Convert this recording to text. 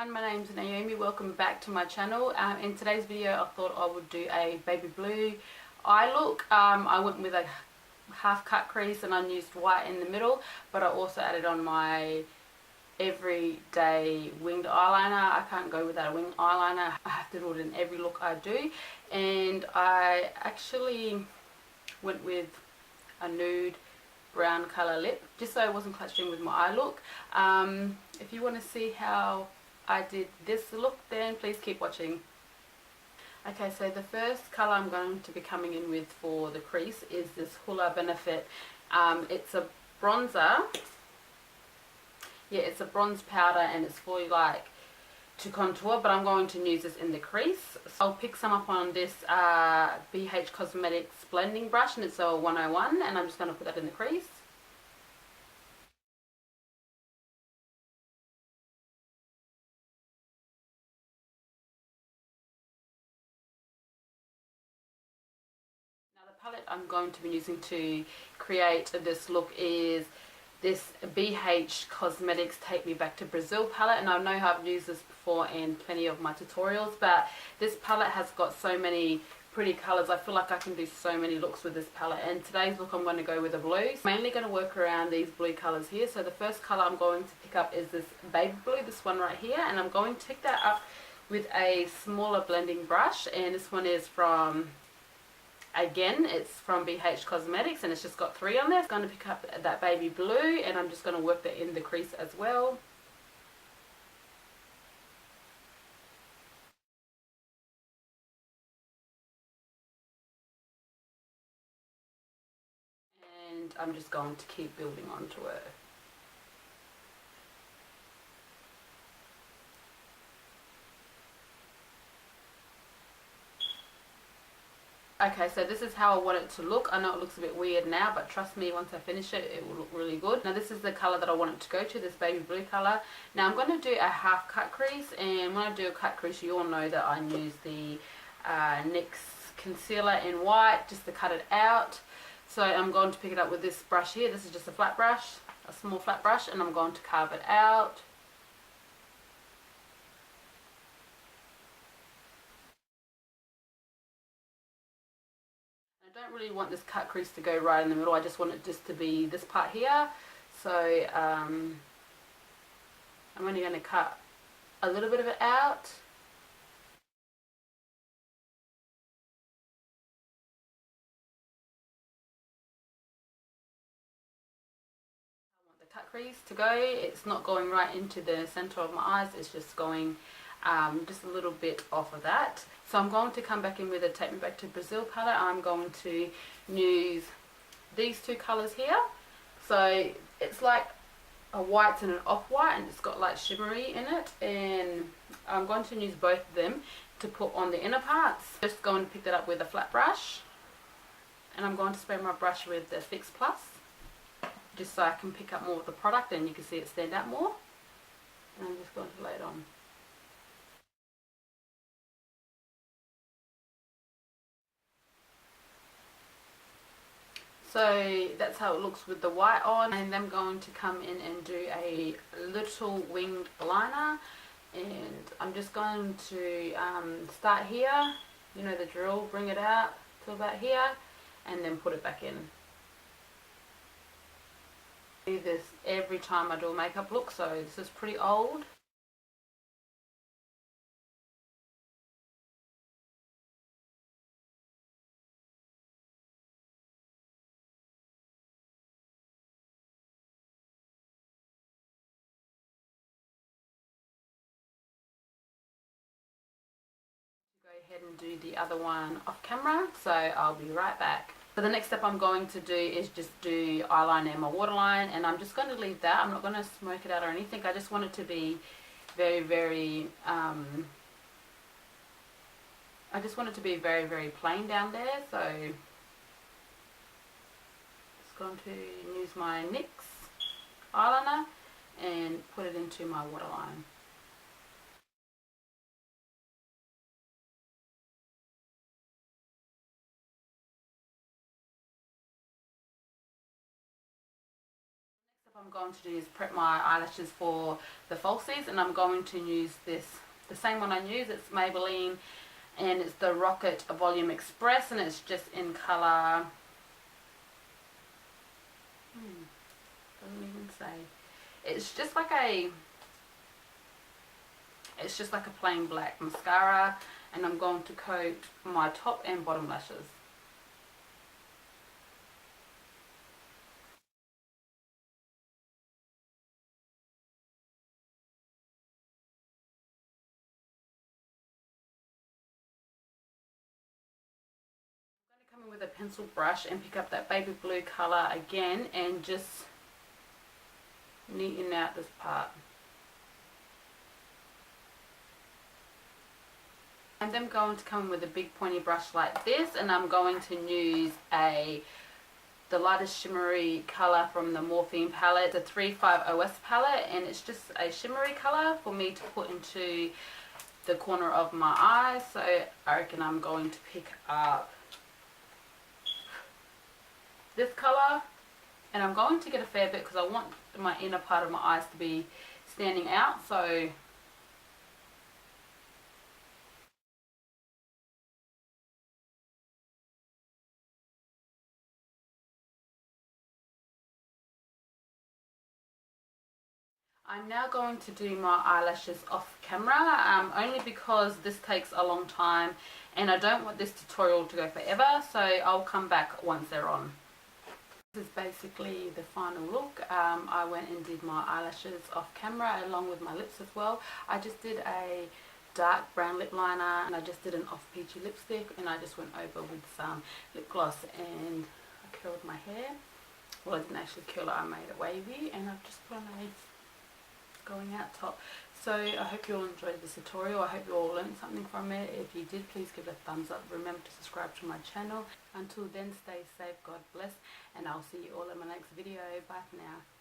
everyone, my name's Naomi. Welcome back to my channel. In today's video I thought I would do a baby blue eye look. I went with a half cut crease and I used white in the middle, but I also added on my everyday winged eyeliner. I can't go without a winged eyeliner. I have to do it in every look I do, and I actually went with a nude brown colour lip just so I wasn't clashing with my eye look. If you want to see how I did this look, then please keep watching. Okay, so the first colour I'm going to be coming in with for the crease is this Hoola Benefit. It's a bronzer. Yeah, it's a bronze powder and it's fully like to contour, but I'm going to use this in the crease. So I'll pick some up on this BH Cosmetics blending brush, and it's a 101, and I'm just going to put that in the crease. Now the palette I'm going to be using to create this look is this BH Cosmetics Take Me Back to Brazil palette, and I know I've used this before in plenty of my tutorials, but this palette has got so many pretty colours. I feel like I can do so many looks with this palette, and today's look I'm going to go with a blue. I'm mainly going to work around these blue colours here. So the first colour I'm going to pick up is this baby blue, this one right here, and I'm going to pick that up with a smaller blending brush, and this one is from, again, it's from BH Cosmetics, and it's just got 3 on there. I'm going to pick up that baby blue, and I'm just going to work that in the crease as well. And I'm just going to keep building onto it. Okay, so this is how I want it to look. I know it looks a bit weird now, but trust me, once I finish it, it will look really good. Now this is the colour that I want it to go to, this baby blue colour. Now I'm going to do a half cut crease, and when I do a cut crease, you all know that I use the NYX concealer in white just to cut it out. So I'm going to pick it up with this brush here. This is just a flat brush, a small flat brush, and I'm going to carve it out. I don't really want this cut crease to go right in the middle. I just want it just to be this part here. So I'm only going to cut a little bit of it out. I want the cut crease to go. It's not going right into the center of my eyes. It's just going just a little bit off of that. So I'm going to come back in with a Take Me Back to Brazil palette. I'm going to use these 2 colours here. So it's like a white and an off-white, and it's got like shimmery in it, and I'm going to use both of them to put on the inner parts. Just going to pick that up with a flat brush, and I'm going to spray my brush with the Fix Plus just so I can pick up more of the product and you can see it stand out more, and I'm just going to lay it on. So that's how it looks with the white on, and I'm going to come in and do a little winged liner, and I'm just going to start here, you know the drill, bring it out to about here and then put it back in. I do this every time I do a makeup look, so this is pretty old. Go ahead and do the other one off camera, so I'll be right back. So the next step I'm going to do is just do eyeliner in my waterline, and I'm just going to leave that. I'm not going to smoke it out or anything. I just want it to be very, very I just want it to be very, very plain down there. So just going to use my NYX eyeliner and put it into my waterline. I'm I'm going to do is prep my eyelashes for the falsies, and I'm going to use the same one I use. It's Maybelline, and it's the Rocket Volume Express, and it's just in colour, doesn't even say. It's just like a plain black mascara, and I'm going to coat my top and bottom lashes. Come in with a pencil brush and pick up that baby blue colour again and just neaten out this part. And then I'm going to come in with a big pointy brush like this, and I'm going to use the lightest shimmery colour from the Morphine palette, the 35OS palette, and it's just a shimmery colour for me to put into the corner of my eye. So I reckon I'm going to pick up this colour, and I'm going to get a fair bit because I want my inner part of my eyes to be standing out. So I'm now going to do my eyelashes off camera, only because this takes a long time and I don't want this tutorial to go forever, so I'll come back once they're on. This is basically the final look. I went and did my eyelashes off camera along with my lips as well. I just did a dark brown lip liner, and I just did an off peachy lipstick, and I just went over with some lip gloss, and I curled my hair. Well, I didn't actually curl it, I made it wavy, and I've just put on a going out top. So I hope you all enjoyed this tutorial. I hope you all learned something from it. If you did, please give it a thumbs up. Remember to subscribe to my channel. Until then, stay safe, God bless, and I'll see you all in my next video. Bye for now.